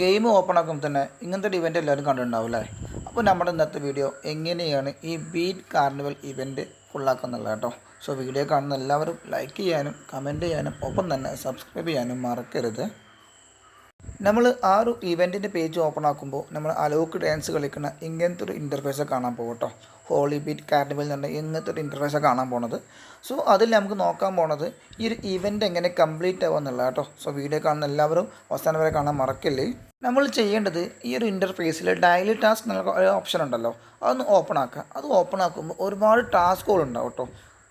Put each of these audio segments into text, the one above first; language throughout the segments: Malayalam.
ഗെയിം ഓപ്പൺ ആക്കുമ്പോൾ തന്നെ ഇങ്ങനത്തെ ഒരു ഇവൻ്റ് എല്ലാവരും കണ്ടിട്ടുണ്ടാവും അല്ലേ. അപ്പോൾ നമ്മുടെ ഇന്നത്തെ വീഡിയോ എങ്ങനെയാണ് ഈ ബീറ്റ് കാർണിവൽ ഇവൻ്റ് ഫുള്ളാക്കുന്നുള്ളത് കേട്ടോ. സോ വീഡിയോ കാണുന്ന എല്ലാവരും ലൈക്ക് ചെയ്യാനും കമൻറ്റ് ചെയ്യാനും ഒപ്പം തന്നെ സബ്സ്ക്രൈബ് ചെയ്യാനും മറക്കരുത്. നമ്മൾ ആ ഒരു ഇവൻറ്റിൻ്റെ പേജ് ഓപ്പൺ ആക്കുമ്പോൾ നമ്മൾ അലോക്ക് ഡാൻസ് കളിക്കുന്ന ഇങ്ങനത്തെ ഒരു ഇൻ്റർഫേസ് കാണാൻ പോകും കേട്ടോ. ഹോളി ബീറ്റ് കാർണിവൽ എന്ന് പറഞ്ഞാൽ ഇങ്ങനത്തെ ഒരു ഇൻ്റർഫേസ് കാണാൻ പോണത്. സോ അതിൽ നമുക്ക് നോക്കാൻ പോണത് ഈ ഒരു ഇവൻ്റ് എങ്ങനെ കംപ്ലീറ്റ് ആവുക എന്നുള്ളത് കേട്ടോ. സോ വീഡിയോ കാണുന്ന എല്ലാവരും അവസാനം വരെ കാണാൻ മറക്കല്ലേ. നമ്മൾ ചെയ്യേണ്ടത് ഈ ഒരു ഇൻ്റർഫേസിൽ ഡെയിലി ടാസ്ക് എന്നുള്ള ഒരു ഓപ്ഷൻ ഉണ്ടല്ലോ, അതൊന്ന് ഓപ്പൺ ആക്കുക. അത് ഓപ്പൺ ആക്കുമ്പോൾ ഒരുപാട് ടാസ്കുകൾ ഉണ്ടാവും കേട്ടോ.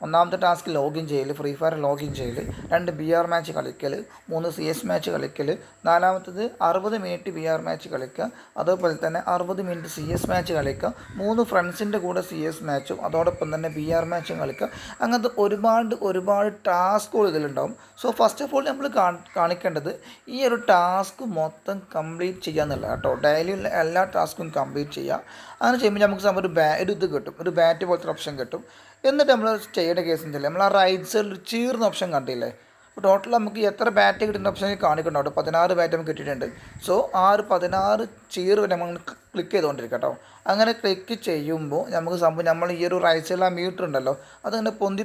ഒന്നാമത്തെ ടാസ്ക് ലോഗിൻ ചെയ്യൽ, ഫ്രീ ഫയർ ലോഗിൻ ചെയ്യൽ, 2 BR മാച്ച് കളിക്കൽ, 3 CS മാച്ച് കളിക്കൽ, നാലാമത്തത് 60 മിനിറ്റ് BR മാച്ച് കളിക്കുക, അതുപോലെ തന്നെ 60 മിനിറ്റ് CS മാച്ച് കളിക്കുക, 3 ഫ്രണ്ട്സിൻ്റെ കൂടെ CS മാച്ചും അതോടൊപ്പം തന്നെ BR മാച്ചും കളിക്കുക. അങ്ങനത്തെ ഒരുപാട് ടാസ്കുകൾ ഇതിലുണ്ടാവും. സോ ഫസ്റ്റ് ഓഫ് ഓൾ നമ്മൾ കാണിക്കേണ്ടത് ഈ ഒരു ടാസ്ക് മൊത്തം കംപ്ലീറ്റ് ചെയ്യുക എന്നുള്ളത് കേട്ടോ. ഡെയിലിയുള്ള എല്ലാ ടാസ്കും കംപ്ലീറ്റ് ചെയ്യുക. അങ്ങനെ ചെയ്യുമ്പോൾ നമുക്ക് ഒരു ഇത് കിട്ടും, ഒരു ബാറ്റ് പോലത്തെ ഓപ്ഷൻ കിട്ടും. എന്നിട്ട് നമ്മൾ ചെയ്യേണ്ട കേസ് വെച്ചാൽ നമ്മൾ ആ റൈറ്റ് സൈഡിൽ ചീർന്ന ഓപ്ഷൻ കണ്ടില്ലേ. അപ്പോൾ ടോട്ടൽ നമുക്ക് എത്ര ബാറ്റ് കിട്ടുന്ന ഓപ്ഷൻ കാണിക്കുന്നുണ്ട്. 16 ബാറ്റ് നമുക്ക് കിട്ടിയിട്ടുണ്ട്. സോ ആ ഒരു 16 ചീർ വരെ നമ്മൾ ക്ലിക്ക് ചെയ്തുകൊണ്ടിരിക്കുക കേട്ടോ. അങ്ങനെ ക്ലിക്ക് ചെയ്യുമ്പോൾ നമുക്ക് സംഭവം നമ്മൾ ഈ ഒരു റൈറ്റ് സൈഡിൽ ആ മീറ്റർ ഉണ്ടല്ലോ, അതങ്ങനെ പൊന്തി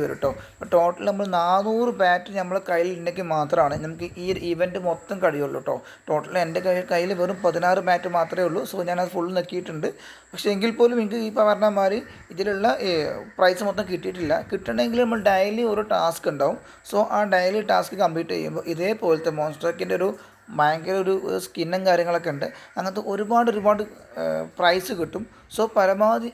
വരും കേട്ടോ. അപ്പോൾ ടോട്ടൽ നമ്മൾ 400 ബാറ്റ് നമ്മളെ കയ്യിൽ ഉണ്ടെങ്കിൽ മാത്രമാണ് നമുക്ക് ഈ ഒരു ഇവൻറ്റ് മൊത്തം കഴിയുള്ളൂ കേട്ടോ. ടോട്ടൽ എൻ്റെ കയ്യിൽ വെറും 16 ബാറ്റ് മാത്രമേ ഉള്ളൂ. സോ ഞാനത് ഫുൾ നോക്കിയിട്ടുണ്ട്. പക്ഷേ എങ്കിൽ പോലും എനിക്ക് ഈ പറഞ്ഞ മാതിരി ഇതിലുള്ള പ്രൈസ് മൊത്തം കിട്ടിയിട്ടില്ല. കിട്ടണമെങ്കിൽ നമ്മൾ ഡെയിലി ഒരു ടാസ്ക് ഉണ്ടാവും. സോ ആ ഡെയിലി ടാസ്ക് കംപ്ലീറ്റ് ചെയ്യുമ്പോൾ ഇതേപോലത്തെ മോൺസ്റ്റർക്കിൻ്റെ ഒരു ഭയങ്കര ഒരു സ്കിന്നും കാര്യങ്ങളൊക്കെ ഉണ്ട്. അങ്ങനത്തെ ഒരുപാട് പ്രൈസ് കിട്ടും. സോ പരമാവധി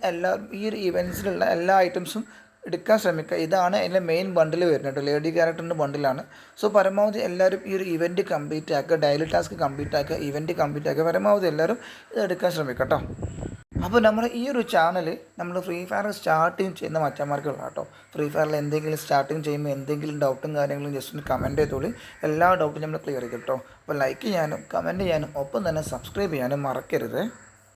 ഈ ഒരു ഇവൻറ്റ്സിലുള്ള എല്ലാ ഐറ്റംസും എടുക്കാൻ ശ്രമിക്കുക. ഇതാണ് അതിൻ്റെ മെയിൻ ബണ്ടിൽ വരുന്നത്. ലേഡി ക്യാരക്ടറിൻ്റെ ബണ്ടിലാണ്. സോ പരമാവധി എല്ലാവരും ഈ ഒരു ഇവൻറ്റ് കംപ്ലീറ്റ് ആക്കുക, ഡെയിലി ടാസ്ക് കംപ്ലീറ്റ് ആക്കുക, ഇവൻറ്റ് കംപ്ലീറ്റ് ആക്കുക. പരമാവധി എല്ലാവരും ഇത് എടുക്കാൻ ശ്രമിക്കുക കേട്ടോ. അപ്പോൾ നമ്മൾ ഈ ഒരു ചാനൽ നമ്മൾ ഫ്രീ ഫയർ സ്റ്റാർട്ടിങ് ചെയ്യുന്ന മച്ചന്മാർക്കുള്ള കേട്ടോ. ഫ്രീ ഫയറിൽ എന്തെങ്കിലും സ്റ്റാർട്ടിങ് ചെയ്യുമ്പോൾ എന്തെങ്കിലും ഡൗട്ടും കാര്യങ്ങളും ജസ്റ്റ് ഒന്ന് കമൻറ്റ് ചെയ്തോളൂ. എല്ലാ ഡൗട്ടും നമ്മൾ ക്ലിയർ ചെയ്യും കേട്ടോ. അപ്പോൾ ലൈക്ക് ചെയ്യാനും കമൻറ്റ് ചെയ്യാനും ഒപ്പം തന്നെ സബ്സ്ക്രൈബ് ചെയ്യാനും മറക്കരുത്.